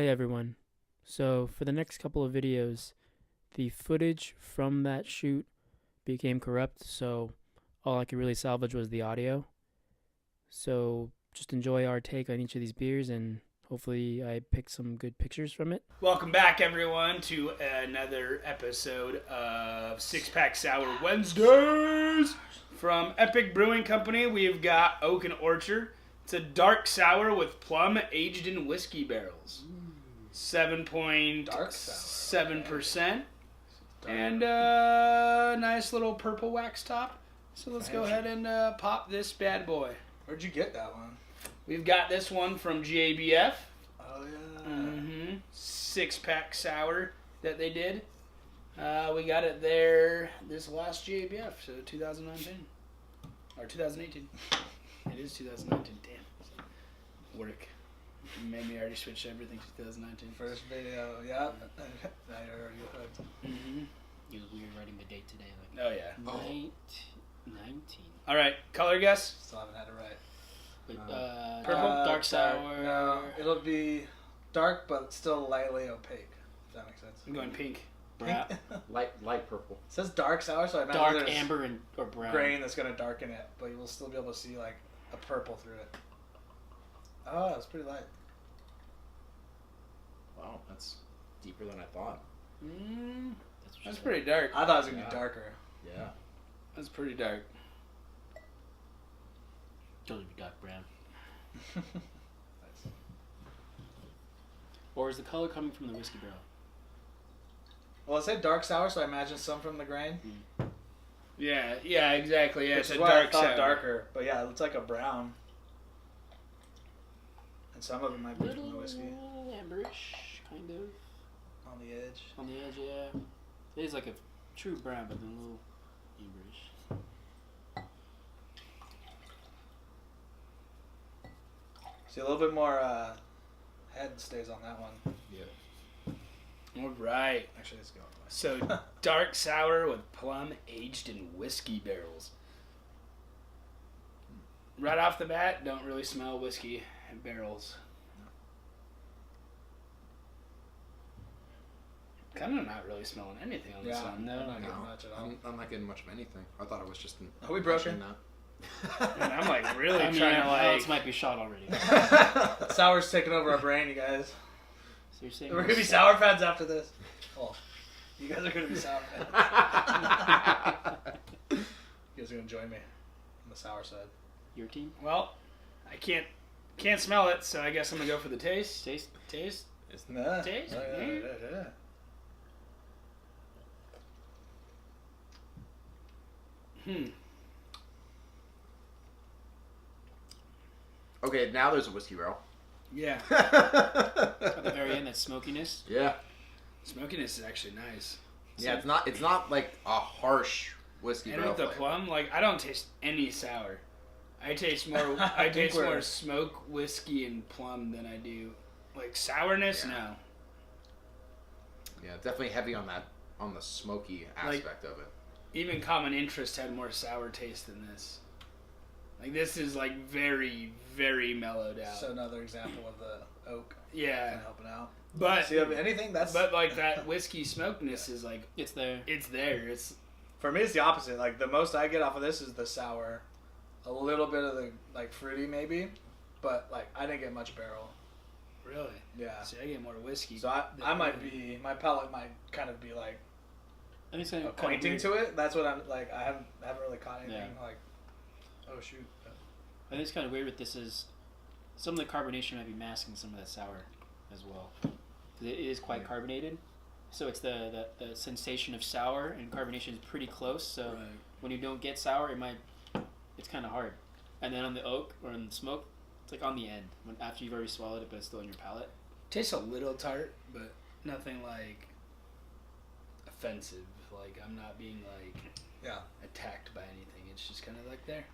Hey everyone. So for the next couple of videos, the footage from that shoot became corrupt, so all I could really salvage was the audio. So just enjoy our take on each of these beers and hopefully I pick some good pictures from it. Welcome back, everyone, to another episode of Six Pack Sour Wednesdays from Epic Brewing Company. We've got Oak and Orchard. It's a dark sour with plum aged in whiskey barrels. 7.7%. And nice little purple wax top. So let's go ahead and pop this bad boy. Where'd you get that one? We've got this one from GABF. Oh, yeah. Mm-hmm. 6-pack sour that they did. We got it there this last GABF, so 2019. Or 2018. It is 2019, damn. Work. Made me already switch everything to 2019. First video, yeah. I already hooked. Mm-hmm. It was weird writing the date today. Oh, yeah. 19. All right, color guess? Still haven't had it right. Purple? Dark sour. No, it'll be dark, but still lightly opaque. If that makes sense. I'm going pink. Brown. Light purple. It says dark sour, so I imagine Dark there's amber or brown. grain that's going to darken it, but you will still be able to see like a purple through it. Oh, it's pretty light. Wow, that's deeper than I thought. That's pretty dark. I thought it was going to be darker. Yeah. That's pretty dark. Totally be dark brown. Nice. Or is the color coming from the whiskey barrel? Well, it said dark sour, so I imagine some from the grain. Yeah, exactly. Yeah, Which it's is a why dark I thought sour. darker. But yeah, it looks like a brown. And some of it might be from the whiskey. Amberish, kind of. On the edge. On the edge, yeah. It is like a true brown, but then a little amberish. See, a little bit more head stays on that one. Yeah. All right. Actually, let's go. So, dark sour with plum aged in whiskey barrels. Right off the bat, don't really smell whiskey barrels. Kind of not really smelling anything on this Yeah. one. No, No. not getting much at all. I'm not getting much of anything. I thought it was just an... Are we broken? that. And I'm like really I mean, trying to Alex like. might be shot already. Sour's taking over our brain, you guys. So you're saying We're gonna be sour fans after this. Well, you guys are gonna be sour fans. You guys are gonna join me on the sour side. Your team? Well, I can't smell it, so I guess I'm gonna go for the taste. Taste? Taste. Nah. Taste? Yeah. Okay, now there's a whiskey barrel. Yeah. At the very end, that smokiness. Yeah. Smokiness is actually nice. Yeah, it's not like a harsh whiskey And barrel with the flavor. plum, like I don't taste any sour. I taste more. I think taste we're- more smoke, whiskey, and plum than I do like sourness. Yeah. No. Yeah, definitely heavy on the smoky aspect of it. Even Common Interest had more sour taste than this. Like this is like very, very mellowed out. So another example of the oak Yeah, helping out. but See, anything that's but like that whiskey smokiness is like It's there. it's there. It's for me. It's the opposite. Like the most I get off of this is the sour, a little bit of the like fruity maybe, but like I didn't get much barrel. really. Yeah. See, I get more whiskey. So I might be, my palate might kind of be like I think it's kind of pointing weird. to it. That's what I'm like. I haven't really caught anything like, oh shoot. I think it's kind of weird with this is some of the carbonation might be masking some of that sour as well. 'Cause it is quite carbonated. So it's the sensation of sour and carbonation is pretty close. So Right. when you don't get sour, it's kind of hard. And then on the oak or on the smoke, it's like on the end when after you've already swallowed it, but it's still in your palate. Tastes a little tart, but nothing like offensive. Like I'm not being like attacked by anything. It's just kind of like there.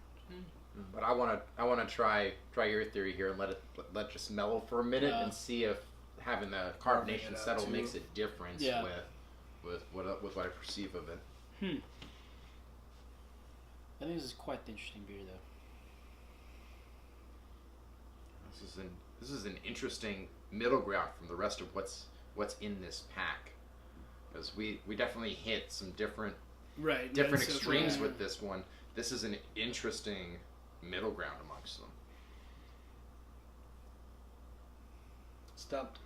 But I wanna try your theory here and let it just mellow for a minute and see if having the carbonation it out settle too. makes a difference with what I perceive of it. I think this is quite the interesting beer though. This is an interesting middle ground from the rest of what's in this pack, because we definitely hit some different extremes with this one. This is an interesting middle ground amongst them. Stumped.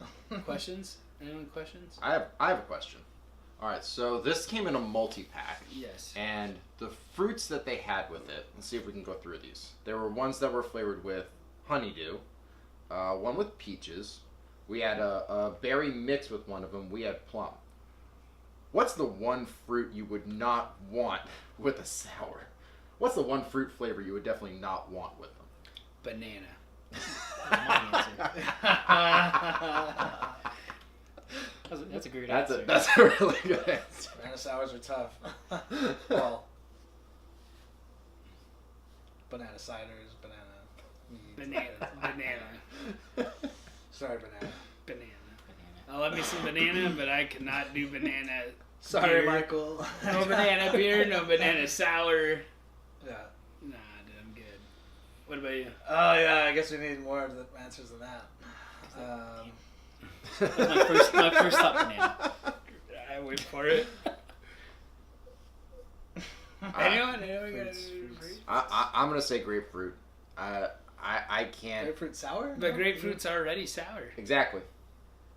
Questions? Anyone questions? I have a question. All right, so this came in a multi-pack. Yes. And the fruits that they had with it, let's see if we can go through these. There were ones that were flavored with honeydew, one with peaches. We had a berry mix with one of them. We had plum. What's the one fruit you would not want with a sour? What's the one fruit flavor you would definitely not want with them? Banana. That's a great answer. That's a really good answer. Banana sours are tough. Well, banana ciders, Banana. Sorry, banana. I love me some banana, but I cannot do banana. Sorry, beer. Michael. No banana beer, no banana sour. Yeah. Nah, dude, I'm good. What about you? Oh yeah, I guess we need more of the answers than that. My first thought, banana. I wait for it. Anyone got Fruits. I'm gonna say grapefruit. I can't. Grapefruit sour? But grapefruit's already sour. Exactly.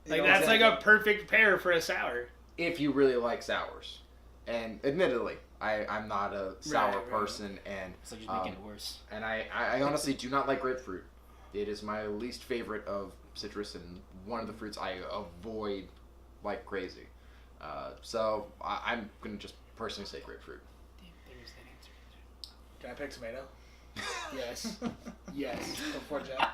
Like, You know, that's like a exactly. perfect pair for a sour. If you really like sours, and admittedly, I'm not a sour Right. person, and It's like just making it worse. and I honestly do not like grapefruit. It is my least favorite of citrus, and one of the fruits I avoid like crazy. So I'm gonna just personally say grapefruit. There's that answer. Can I pick tomato? Yes. Yes. Before Jeff?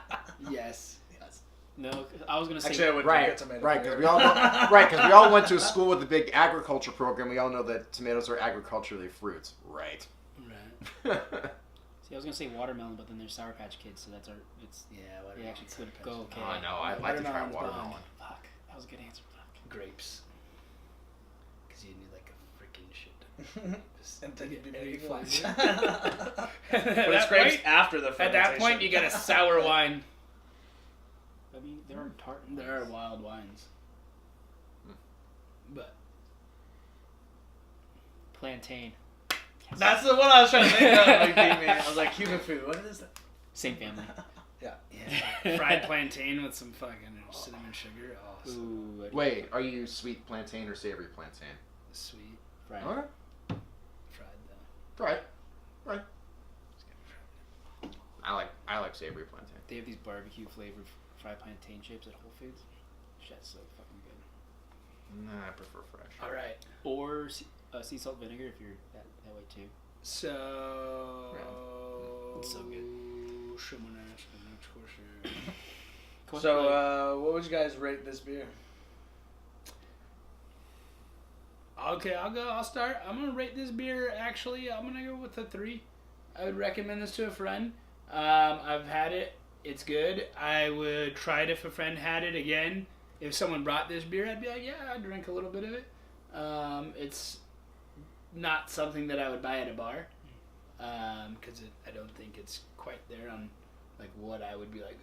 Yes. Yes. No, I was gonna say. Actually, I would Right, get tomato. right, beer. because we all went to a school with a big agriculture program. We all know that tomatoes are agriculturally fruits, right? Right. See, I was gonna say watermelon, but then there's Sour Patch Kids, so it's Yeah, it whatever. actually could go okay. Oh no, I'd like to try Watermelon's watermelon. Fuck, that was a good answer. Fuck. Grapes. Because you need like a freaking shit. And then you'd be Every making flavor. wine. At But it's that grapes point- after the At fermentation. that point, you get a sour wine. I mean, there are tart. There are wild wines. But Plantain. Yes. That's the one I was trying to think of. Like, beat me. I was like, Cuban food. What is that? Same family. Yeah. yeah, fried plantain with some fucking cinnamon sugar. Oh, so Ooh. Wait, are you sweet plantain or savory plantain? sweet. Right. All right, Fried though. right. I like savory plantain. They have these barbecue flavored fried plantain chips at Whole Foods. Shit's so fucking good. Nah, I prefer fresh. All right. Or sea salt vinegar if you're that way too. So. It's so good. So, what would you guys rate this beer? Okay, I'll start. I'm gonna rate this beer. Actually, I'm gonna go with a 3. I would recommend this to a friend. I've had it. It's good. I would try it if a friend had it again. If someone brought this beer, I'd be like, yeah, I'd drink a little bit of it. It's not something that I would buy at a bar, because I don't think it's quite there on like what I would be like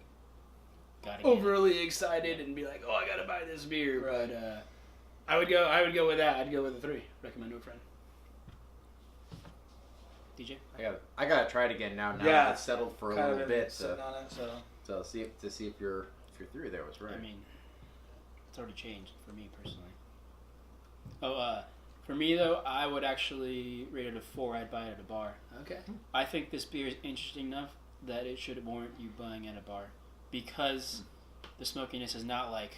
Gotta get it. overly excited and be like, oh, I gotta buy this beer. Right. But I would go with that. I'd go with a 3. Recommend to a friend. DJ. I gotta try it again now. Now Yeah. that it's settled for a Kind little of been bit sitting on it, so. to see if your theory there was right. I mean, it's already changed for me personally. Oh, for me though, I would actually rate it a 4. I'd buy it at a bar. Okay. I think this beer is interesting enough that it should warrant you buying at a bar, because the smokiness is not like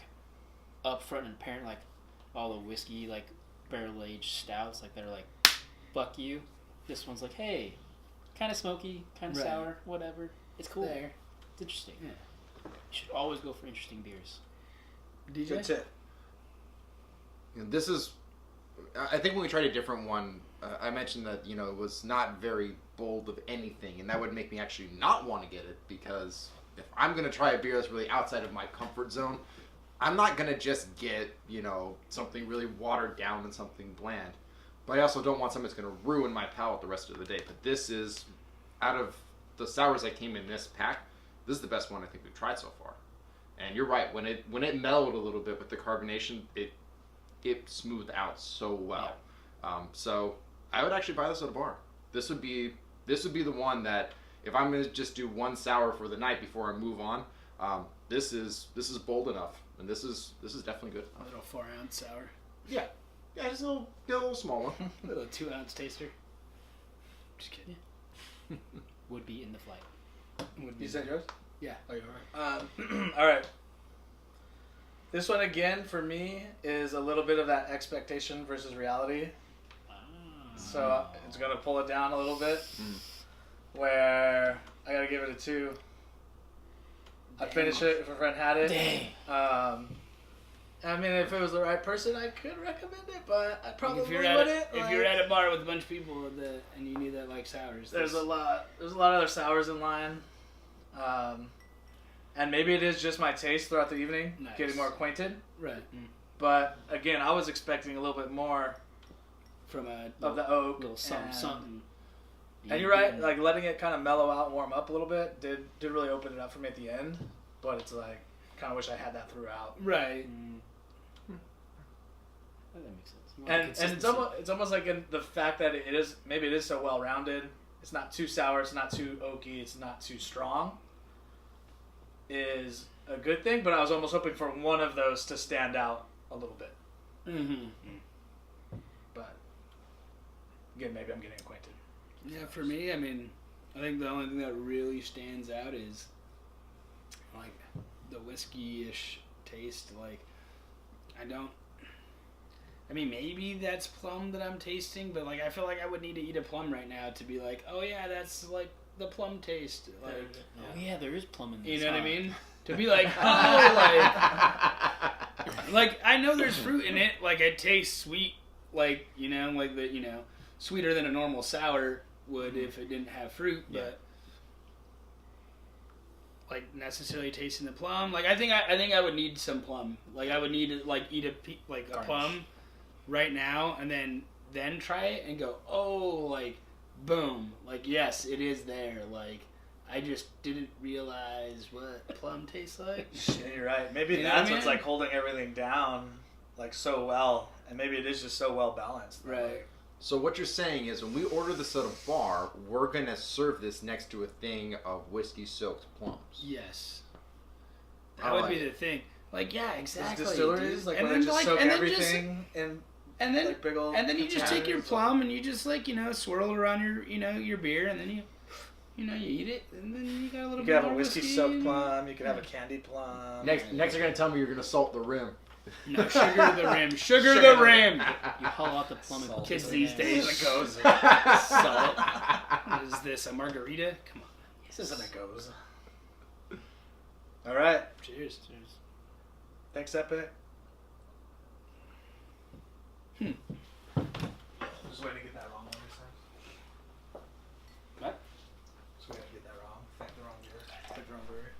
upfront and apparent like all the whiskey like barrel aged stouts like they're like fuck you. This one's like, hey, kind of smoky, kind of Right. sour, whatever. It's cool. There. It's interesting. Yeah. You should always go for interesting beers. DJ. Good tip. This is, I think when we tried a different one, I mentioned that it was not very bold of anything, and that would make me actually not want to get it, because if I'm gonna try a beer that's really outside of my comfort zone, I'm not gonna just get something really watered down and something bland. But I also don't want something that's gonna ruin my palate the rest of the day. But this is, out of the sours that came in this pack, This is the best one I think we've tried so far. And you're right, when it mellowed a little bit with the carbonation, it smoothed out so well. So I would actually buy this at a bar. This would be the one that if I'm gonna just do one sour for the night before I move on, this is bold enough, and this is definitely good. A little 4-ounce sour. Yeah, just a little small one. A little 2-ounce taster. Just kidding. Would be in the flight. You said yours? Yeah. Oh, you're right. All right. This one again for me is a little bit of that expectation versus reality. So it's gonna pull it down a little bit. Where I gotta give it a 2. I'd finish it if a friend had it. Dang. I mean, if it was the right person, I could recommend it, but I probably if you're wouldn't. if you're at a bar with a bunch of people and you need that like sours, There's a lot of other sours in line. And maybe it is just my taste throughout the evening, Nice. getting more acquainted. right But again, I was expecting a little bit more from a of the oak. Little something, something. And you're right, like letting it kind of mellow out and warm up a little bit did really open it up for me at the end. But it's like, kind of wish I had that throughout. right. That makes sense. And it's almost like in the fact that it is so well rounded. It's not too sour. It's not too oaky. It's not too strong. Is a good thing. But I was almost hoping for one of those to stand out a little bit. But again, maybe I'm getting acquainted. Yeah, for me, I mean, I think the only thing that really stands out is like the whiskey-ish taste. Like, I mean, maybe that's plum that I'm tasting, but like I feel like I would need to eat a plum right now to be like, oh yeah, that's like the plum taste. Like, Oh yeah, there is plum in this. you know what I huh? mean? To be like, oh, like I know there's fruit in it. Like it tastes sweet, like like the sweeter than a normal sour would if it didn't have fruit, but like necessarily tasting the plum. Like I think I would need some plum. Like I would need to like eat a plum right now and then try it and go, oh, like boom, like yes, it is there. Like I just didn't realize what plum tastes like. Yeah, you're right. Maybe You know that's what I what's mean? like holding everything down like so well, and maybe it is just so well balanced. Right. So what you're saying is when we order this at a bar, we're going to serve this next to a thing of whiskey-soaked plums. Yes. I That would like be it. the thing. Like yeah, exactly. Those distilleries, dude. like And where they then, just like, soak and then everything in and then like big old and then you just take your containers. plum and you just like swirl it around your your beer and then you eat it and then you got a little You bit could have a more whiskey whiskey soaked and- plum. You could have a candy plum. Next, you're going to tell me you're going to salt the rim. No, sugar to the rim. Sugar to the rim. You hollow out the plum and Salt. Kids put it these in. days. This isn't a goes. Salt. What is this? A margarita? Come on. This isn't a goes. All right. Cheers. Cheers. Thanks, Epic. Just waiting to get that wrong one this time. What? Just waiting to get that wrong. Thank the wrong beer. Take the wrong brewery.